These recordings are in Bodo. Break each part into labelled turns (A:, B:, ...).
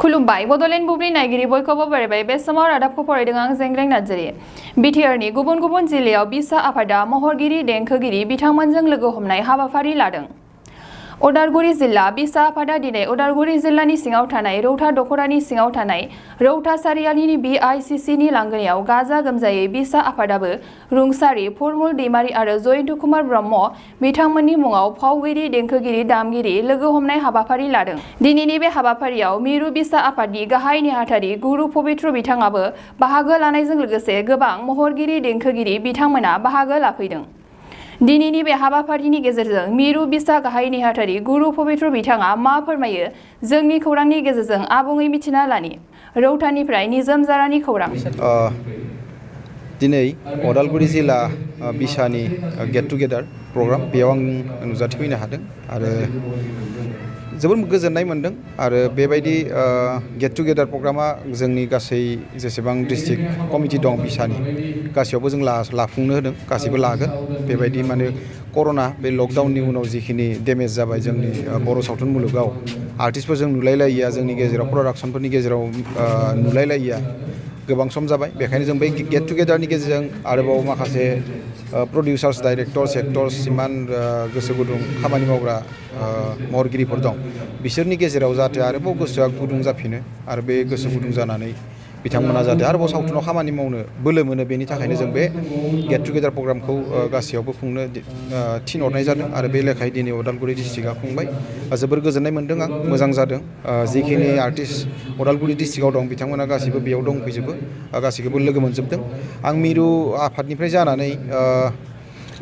A: खुलुमबाय बड'लेण्ड बुब्लि नायगिरि बयखौबो बरायबाय बे समाव रादाबखौ फरायदों आं जेंग्रें नार्जारि। बिटिआरनि गुबुन गुबुन जिल्लायाव बिसा आफादा महरगिरि देंखोगिरि बिथांमोनजों लोगो हमनाय हाबाफारि लादों। उदालगुरि जिल्ला बिसा आफादा दिनै उदालगुरि जिल्लानि सिङाव थानाय रौता दख'रानि सिङाव थानाय रौता सारियालिनि बिआइसिसिनि लांगोनायाव गाजा गोमजायै बिसा आफादाबो रुंसारि फुरमुल दैमारि आरो जयन्त कुमार ब्रह्म बिथांमोननि मुङाव फावगिरि देंखोगिरि दामगिरि लोगो हमनाय हाबाफारि लादों। दिनैनि बे हाबाफारियाव मिरु बिसा आफादनि गाहाय नेहाथारि गुरु पबित्र बिथाङाबो बाहागो लानायजों लोगोसे गोबां महरगिरि देंखोगिरि बिथांमोना बाहागो लाफैदों। दिनैनि बे हाबाफारिनि गेजेरजों मिरु बिसा गाहाय नेहाथारि गुरु पबित्र बिथाङा मा फोरमायो जोंनि खौरांनि गेजेरजों आबुङै मिथिना लानि। रौतानिफ्राय निजोम जारानि खौरां।
B: दिनै उदालगुरि जिल्ला बिसानि गेट टुगेदार प्रग्राम बेयाव आं नुजाथिफैनो हादों आरो जोबोद गोजोननाय मोनदों आरो बेबायदि गेट टुगेदार प्रग्रामा जोंनि गासै जेसेबां डिस्ट्रिक्ट कमिटि दं बिसानि गासैयावबो जों लाफुंनो होदों गासैबो लागोन बेबायदि माने कर'ना बे लकडाउननि उनाव जिखिनि डेमेज जाबाय जोंनि बर' सावथुन मुलुगाव आर्टिस्टफोरजों नुलायलायिया जोंनि गेजेराव प्रडाक्सनफोरनि गेजेराव नुलायलायिया गोबां सम जाबाय बेखायनो जों बै गेट टुगेदारनि गेजेरजों आरोबाव माखासे प्रडिउसार्स डाइरेक्टर्स एक्टर्स जिमान गोसो गुदुं खामानि मावग्रा महरगिरिफोर दं बिसोरनि गेजेराव जाहाथे आरोबाव गोसोआ गुदुं जाफिनो आरो बे गोसो गुदुं जानानै बिथांमोना जाहाथे आरोबाव सावथुनाव खामानि मावनो बोलो मोनो बेनि थाखायनो जों बे गेट टुगेदार प्रग्रामखौ गासैयावबो खुंनो थिनहरनाय जादों आरो बे लेखायै दिनै उदालगुरि डिस्ट्रिक्टआ खुंबाय जोबोर गोजोननाय मोनदों आं मोजां जादों जिखिनि आर्टिस्ट उदालगुरि डिस्ट्रिक्टआव दं बिथांमोना गासैबो बेयाव दंफैजोबो गासैखौबो लोगो मोनजोबदों आं मिरु आफादनिफ्राय जानानै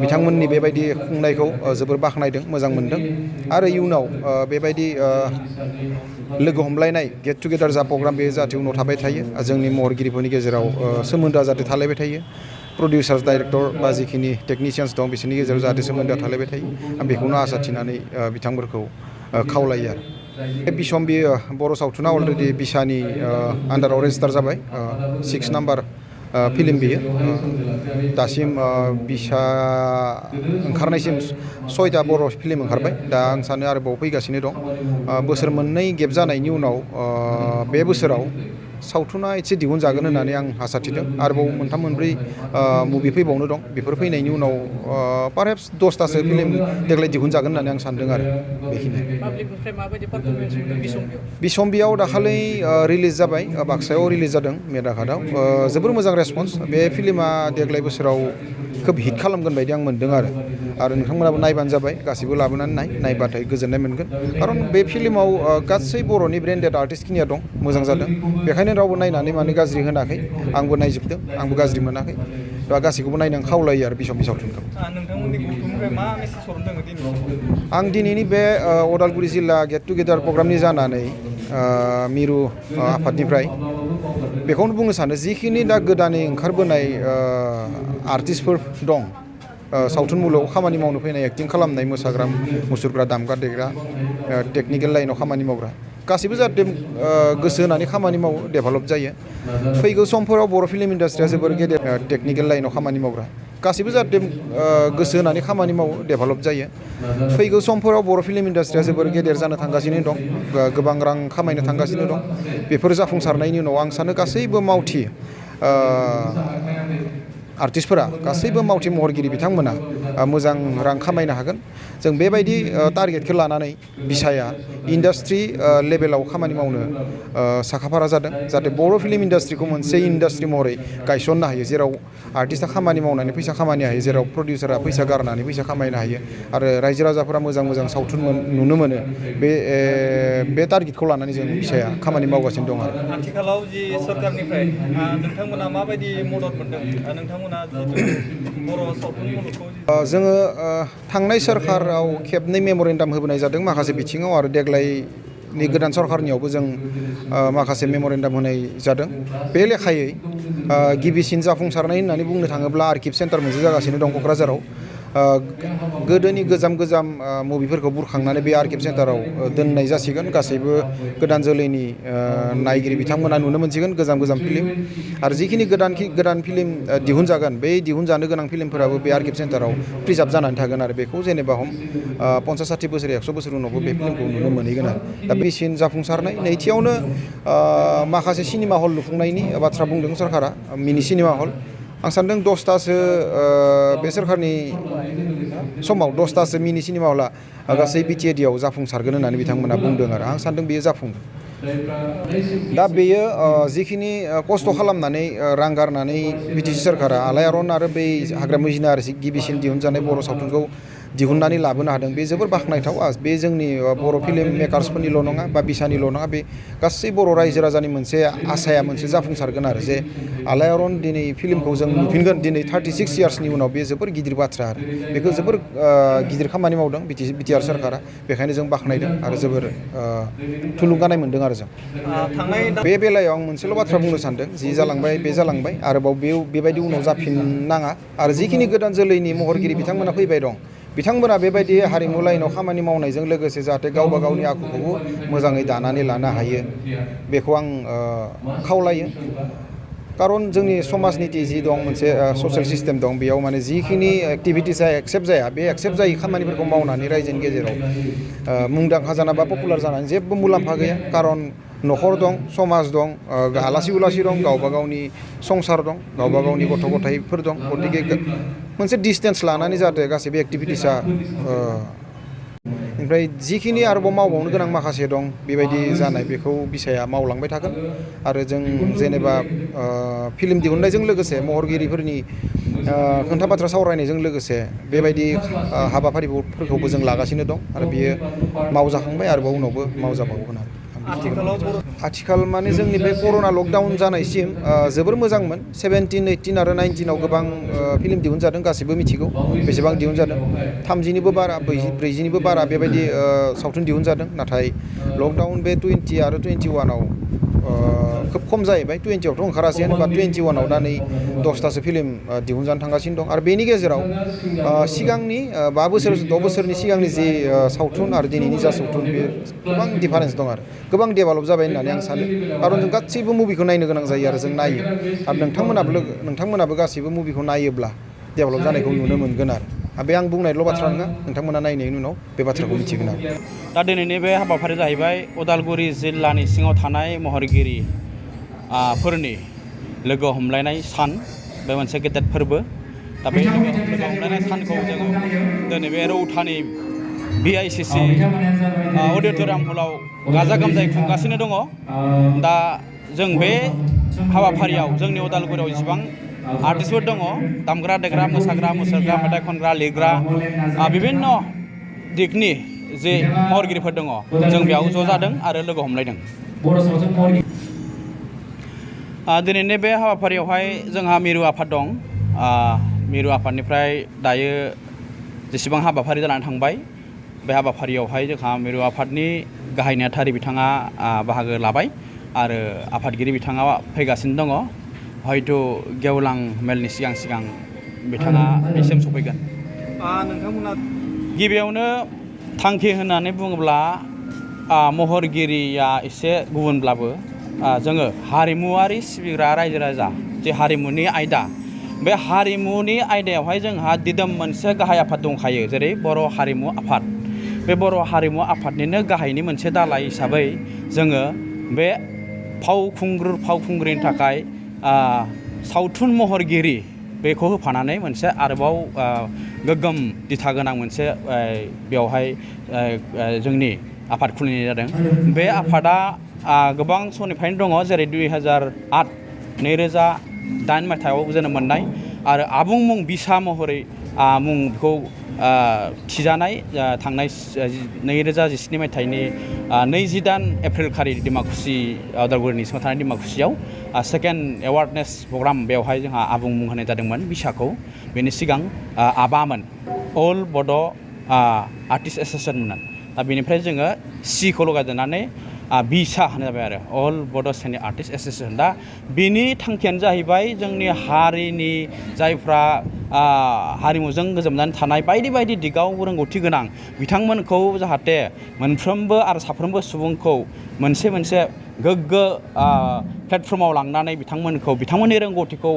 B: बिथांमोननि बेबायदि खुंनायखौ जोबोर बाख्नायदों मोजां मोनदों आरो इयुनाव बेबायदि लोगो हमलायनाय गेट टुगेदार जा प्रग्राम बे जाहाथे उनाव थाबाय थायो जोंनि महरगिरिफोरनि गेजेराव सोमोन्दोआ जाहाथे थालायबाय थायो प्रडिउसार्स डाइरेक्टर बा जिखिनि टेकनिशियान्स दं बिसोरनि गेजेराव जाहाथे सोमोन्दोआ थालायबाय थायो आं बेखौनो आसा थिनानै बिथांमोनखौ खावलायो आरो बे बिसम बियो बर' सावथुना अलरेडि बिसानि आन्डाराव रेजिस्टार जाबाय 6 नाम्बार फिल्म बियो दासिम बिसा ओंखारनायसिम 6टा बर' फिल्म ओंखारबाय दा आं सानो आरोबाव फैगासिनो दं बोसोर मोननै गेप जानायनि उनाव बे बोसोराव सावथुना एसे दिहुनजागोन होननानै आं आसा थिदों आरोबाव मोनथाम मोनब्रै मुभि फैबावनो दं बेफोर फैनायनि उनाव पारहेप्स 10टासो फिल्म देग्लाय दिहुनजागोन होननानै आं सानदों आरो बेखिनि बिसम्बियाव दाखालि रिलिज जाबाय बाक्सायाव रिलिज जादों मेदाघाटआव जोबोर मोजां रेसपन्स बे फिल्मा देग्लाय बोसोराव खोब हिट खालामगोन बायदि आं मोनदों आरो नोंथांमोनाबो नायबानो जाबाय गासिबो लाबोनानै नायबाथाय गोजोननाय मोनगोन खारन बे फिल्माव गासै बर'नि ब्रेन्डेड आर्टिस्टखिनिया दं मोजां जादों बेखायनो रावबो नायनानै माने गाज्रि होनाखै आंबो नायजोबदों आंबो गाज्रि मोनाखै दा गासैखौबो नायनो खावलायो आरो बिसम्बि सावथुनखौ आं दिनैनि बे उदालगुरि जिल्ला गेट टुगेदार प्रग्रामनि जानानै मिरु आफादनिफ्राय बेखौनो बुंनो सानो जिखिनि दा गोदानै ओंखारबोनाय आर्टिस्टफोर दं सावथुन मुलुगाव खामानि मावनो फैनाय एक्टिं खालामनाय मोसाग्रा मुसुरग्रा दामग्रा देग्रा टेकनिकेल लाइनाव खामानि मावग्रा गासैबो जाहाथे गोसो होनानै खामानि मावो डेभेलप जायो फैगौ समफोराव बर' फिल्म इन्डास्ट्रिया जोबोर गेदेर टेकनिकेल लाइनाव खामानि मावग्रा गासैबो जाहाथे गोसो होनानै खामानि मावो डेभेलप जायो फैगौ समफोराव बर' फिल्म इन्डास्ट्रिया जोबोर गेदेर जानो थांगासिनो दं गोबां रां खामायनो थांगासिनो दं बेफोर जाफुंसारनायनि उनाव आं सानो गासैबो मावथि आर्टिस्टफोरा गासैबो मावथि महरगिरि बिथांमोना मोजां रां खामायनो हागोन जों बेबायदि टारगेटखौ लानानै बिसाया इन्डास्ट्रि लेभेलाव खामानि मावनो साखाफारा जादों जाहाथे बर' फिल्म इन्डास्ट्रिखौ मोनसे इन्डास्ट्रि महरै गायसननो हायो जेराव आर्टिस्टआ खामानि मावनानै फैसा खामायनो हायो जेराव प्रडिउसारा फैसा गारनानै फैसा खामायनो हायो आरो रायजो राजाफोरा मोजां मोजां सावथुन नुनो मोनो बे टारगेटखौ लानानै जों बिसाया खामानि मावगासिनो दं आरो
C: आथिखालाव जि सरकारनिफ्राय नोंथांमोना माबायदि मदद मोनदों नोंथांमोना बर' सावथुन मुलुगखौ
B: जोङो थांनाय सोरखाराव खेबनै मेम'रेन्डाम होबोनाय जादों माखासे बिथिङाव आरो देग्लायनि गोदान सरखारनियावबो जों माखासे मेम'रेन्डाम होनाय जादों बे लेखायै गिबिसिन जाफुंसारनाय होननानै बुंनो थाङोब्ला आर्किभ सेन्टार मोनसे जागासिनो दं क'क्राझाराव गोदोनि गोजाम मुभिफोरखौ बुरखांनानै बे आर्काइभ सेन्टाराव दोननाय जासिगोन गासैबो गोदान जोलैनि नायगिरि बिथांमोना नुनो मोनसिगोन गोजाम फिल्म आरो जिखिनि गोदान फिल्म दिहुनजागोन बे दिहुनजानो गोनां फिल्मफोराबो बे आर्काइभ सेन्टाराव प्रिजार्भ जानानै थागोन आरो बेखौ जेनेबा 50-60 बोसोर 100 बोसोर उनावबो बे फिल्मखौ नुनो मोनहैगोन आरो दा बेसिन जाफुंसारनाय नैथियावनो माखासे सिनेमा हल लुफुंनायनि बाथ्रा बुंदों सरकारा मिनि सिनेमा हल आं सान्दों 10तासो बे सोरखारनि समाव 10तासो मिनि सिनेमा हला गासै बिटिएडिआव जाफुंसारगोन होननानै बिथांमोना बुंदों आरो आं सान्दों बेयो जाफुंगोन दा बेयो जिखिनि खस्थ' खालामनानै रां गारनानै बिटिसि सोरखारा आलायारन आरो बै हाग्रामा जिनार गिबिसिन दिहुनजानाय बर' सावथुनखौ दिहुननानै लाबोनो हादों बे जोबोर बाख्नायथाव बे जोंनि बर' फिल्म मेकार्सफोरनिल' नङा बा बिसानिल' नङा बे गासै बर' रायजो राजानि मोनसे आसाया मोनसे जाफुंसारगोन आरो जे आलायारन दिनै फिल्मखौ जों नुफिनगोन दिनै 36 इयार्सनि उनाव बे जोबोर गिदिर बाथ्रा आरो बेखौ जोबोर गिदिर खामानि मावदों बिटिआर सोरखारा बेखायनो जों बाख्नायदों आरो जोबोर थुलुंगानाय मोनदों आरो जों बे बेलायाव आं मोनसेल' बाथ्रा बुंनो सानदों जि जालांबाय बे जालांबाय आरोबाव बेबायदि उनाव जाफिननाङा आरो जिखिनि गोदान जोलैनि महरगिरि बिथांमोना फैबाय दं बिथांमोना बेबायदि हारिमु लाइनाव खामानि मावनायजों लोगोसे जाहाथे गावबा गावनि आखुखौबो मोजाङै दानानै लानो हायो बेखौ आं खावलायो कारन जोंनि समाजनिति जि दं मोनसे ससियेल सिस्टेम दं बेयाव माने जिखिनि एक्टिभिटिसा एक्सेप्ट जाया बे एक्सेप्ट जायै खामानिफोरखौ मावनानै रायजोनि गेजेराव मुंदांखा जाना बा पपुलार जानानै जेबो मुलाम्फा गैया कारन न'खर दं समाज दं आलासि उलासि दं गावबा गावनि संसार दं गावबा गावनि गथ' गथायफोर दं गतिके मोनसे डिसटेन्स लानानै जाहाथे गासैबो एक्टिभिटिसा ओमफ्राय जिखिनि आरोबाव मावबावनो गोनां माखासे दं बेबायदि जानाय बेखौ बिसाया मावलांबाय थागोन आरो जों जेनेबा फिल्म दिहुननायजों लोगोसे महरगिरिफोरनि खोथा बाथ्रा सावरायनायजों लोगोसे बेबायदि हाबाफारिफोरखौबो जों लागासिनो दं आरो बियो मावजाखांबाय आरोबाव उनावबो मावजाबावगोन आरो आथिखाल माने जोंनि बे कर'ना लकडाउन जानायसिम जोबोर मोजांमोन 17, 18 आरो 19आव गोबां फिल्म दिहुनजादों गासैबो मिथिगौ बेसेबां दिहुनजादों 30निबो बारा 40निबो बारा बेबायदि सावथुन दिहुनजादों नाथाय लकडाउन बे 20 आरो 21आव खोब खम जाहैबाय 20आवथ' ओंखारासैयानो बा 21आव दा नै 10तासो फिल्म दिहुनजानो थांगासिनो दं आरो बेनि गेजेराव सिगांनि 5 बोसोर 6 बोसोरनि सिगांनि जि सावथुन आरो दिनैनि जा सावथुन बे गोबां डिफारेन्स दं आरो गोबां डेभेलप जाबाय होननानै आं सानो कारन जों गासैबो मुभिखौ नायनो गोनां जायो आरो जों नायो आरो नोंथांमोनाबो गासैबो मुभिखौ नायोब्ला डेभेलप जानायखौ नुनो मोनगोन आरो बे आं बुंनायल' बाथ्रा नङा नोंथांमोना नायनायनि उनाव बे बाथ्राखौ मिथिगोन आरो
D: दा दिनैनि बे हाबाफारिया जाहैबाय उदालगुरि जिल्लानि सिङाव थानाय महरगिरि फोरनि लोगो हमलायनाय सान बे मोनसे गेदेर फोरबो दा बे लोगो हमलायनाय सानखौ जोङो दिनै बे रौतानि VICC अडिट'रियाम हलाव गाजा गोमजायै खुंगासिनो दङ दा जों बे हाबाफारियाव जोंनि उदालगुरियाव जेसेबां आर्टिस्टफोर दङ दामग्रा देग्रा मोसाग्रा मुसुरग्रा मेथाइ खनग्रा लिरग्रा बिभिन्न दिगनि जे महरगिरिफोर दङ जों बेयाव ज' जादों आरो लोगो हमलायदों दिनैनि बे हाबाफारियावहाय जोंहा मिरु आफाद दं मिरु आफादनिफ्राय दायो जेसेबां हाबाफारि जानानै थांबाय बे हाबाफारियावहाय जोंहा मिरु आफादनि गाहाय नेहाथारि बिथाङा बाहागो लाबाय आरो आफादगिरि बिथाङा फैगासिनो दङ हयथ' गेवलां मेलनि सिगां बिथाङा बेसिम सफैगोन
C: नोंथांमोना
D: गिबियावनो थांखि होननानै बुङोब्ला महरगिरिया एसे गुबुनब्लाबो जोङो हारिमुवारि सिबिग्रा रायजो राजा जे हारिमुनि आयदा बे हारिमुनि आयदायावहाय जोंहा दिदोम मोनसे गाहाय आफाद दंखायो जेरै बर' हारिमु आफाद बे बर' हारिमु आफादनिनो गाहायनि मोनसे दालाय हिसाबै जोङो बे फावखुंग्रिनि थाखाय सावथुन महरगिरि बेखौ होफानानै मोनसे आरोबाव गोग्गोम दिथा गोनां मोनसे बेवहाय जोंनि आफाद खुलिनाय जादों बे आफादा गोबां समनिफ्रायनो दङ जेरै 2008 मायथाइयाव जोनोम मोननाय आरो आबुं मुं बिसा महरै मुं बेखौ थिजानाय थांनाय 2017 मायथाइनि 20 एप्रिल खालि डिमाकुसि उदालगुरिनि सिङाव थानाय डिमाकुसियाव सेकेन्ड एवार्डनेस प्रग्राम बेवहाय जोंहा आबुं मुं होनाय जादोंमोन बिसाखौ बेनि सिगां आबामोन अल बड' आर्टिस्ट एस'सियेसनमोन दा बेनिफ्राय जोङो सिखौ लगायदेरनानै बिसा होननाय जाबाय आरो अल बड' सेनियर आर्टिस्ट एस'सिएशन दा बिनि थांखियानो जाहैबाय जोंनि हारिनि जायफ्रा हारिमुजों गोजोमनानै थानाय बायदि बायदि दिगाव रोंगौथि गोनां बिथांमोनखौ जाहाथे मोनफ्रोमबो आरो साफ्रोमबो सुबुंखौ मोनसे मोनसे गोग्गो प्लेटफर्माव लांनानै बिथांमोननि रोंगौथिखौ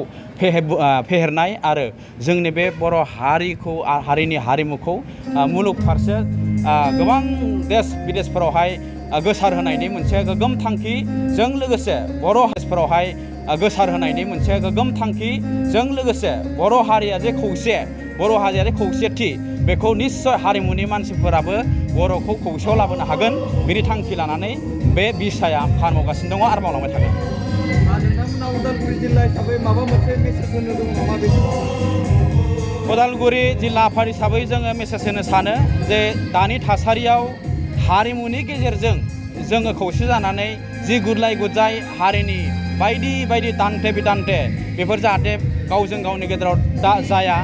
D: फेहेरनाय आरो जोंनि बे बर' हारिखौ हारिनि हारिमुखौ मुलुग फारसे गोबां देश बिदेशफोरावहाय गोसार होनायनि मोनसे गोग्गोम थांखिजों लोगोसे बर' हारिफोरावहाय गोसार होनायनि मोनसे गोग्गोम थांखिजों लोगोसे बर' हारिया जे खौसे बर' हारिया जे खौसेथि बेखौ निस्सय हारिमुनि मानसिफोराबो बर'खौ खौसेयाव लाबोनो हागोन बिनि थांखि लानानै बे बिसाया खामानि मावगासिनो दङ आरो मावलांबाय थागोन।
C: नोंथांमोना उदालगुरि जिल्ला हिसाबै माबा मोनसे मेसेज होनो दङ नामा बे समाव?
D: उदालगुरि जिल्ला आफाद हिसाबै जोङो मेसेज होनो सानो जे दानि थासारियाव हारिमुनि गेजेरजों जोङो खौसे जानानै जि गुदलाय गुजाय हारिनि बायदि बायदि दान्थे बिदान्थे बेफोर जाहाथे गावजों गावनि गेजेराव दा जाया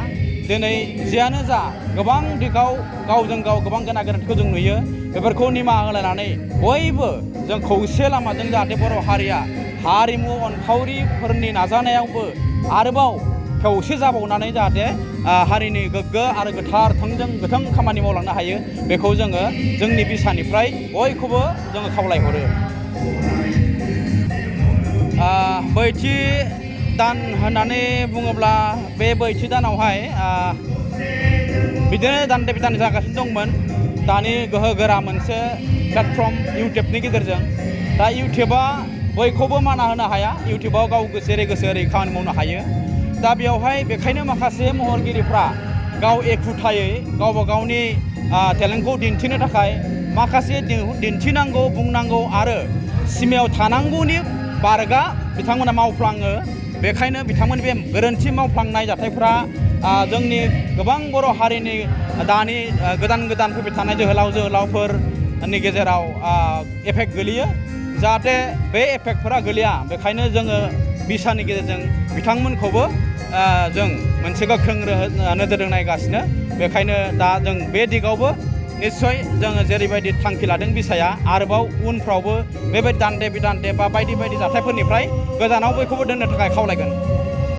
D: दिनै जियानो जा गोबां दिगाव गावजों गाव गोबां गोना गोरोन्थिखौ जों नुयो बेफोरखौ निमाहा होलायनानै बयबो जों खौसे लामाजों जाहाथे बर' हारिया हारिमु अनफावरिफोरनि नाजानायावबो आरोबाव खौसे जाबावनानै जाहाथे हारिनि गोग्गो आरो गोथार गोथों खामानि मावलांनो हायो बेखौ जोङो जोंनि बिसानिफ्राय बयखौबो जोङो खावलायहरो। बैथि दान होननानै बुङोब्ला बे बैथि दानावहाय बिदिनो दान्थे बिदान्थे जागासिनो दंमोन दानि गोहो गोरा मोनसे प्लेटफर्म इउटुबनि गेजेरजों दा इउटुबा बयखौबो माना होनो हाया इउटुबाव गाव गोसो ओरै खामानि मावनो हायो दा बेवहाय बेखायनो माखासे महरगिरिफ्रा गाव एखुथायै गावबा गावनि टेलेन्टखौ दिन्थिनो थाखाय माखासे दिन्थिनांगौ बुंनांगौ आरो सिमायाव थानांगौनि बारगा बिथांमोना मावफ्लाङो बेखायनो बिथांमोन बे गोरोन्थि मावफ्लांनाय जाथायफ्रा जोंनि गोबां बर' हारिनि दानि गोदान फैबाय थानाय जोहोलावफोरनि गेजेराव एफेक्ट गोलैयो जाहाथे बे एफेक्टफोरा गोलैया बेखायनो जोङो बिसानि गेजेरजों बिथांमोनखौबो जों मोनसे गोख्रों नोजोरजों नायगासिनो बेखायनो दा जों बे दिगावबो निस्सय जोङो जेरैबायदि थांखि लादों बिसाया आरोबाव उनफ्रावबो बेबायदि दान्थे बिदान्थे बा बायदि बायदि जाथायफोरनिफ्राय गोजानाव बयखौबो दोननो थाखाय खावलायगोन।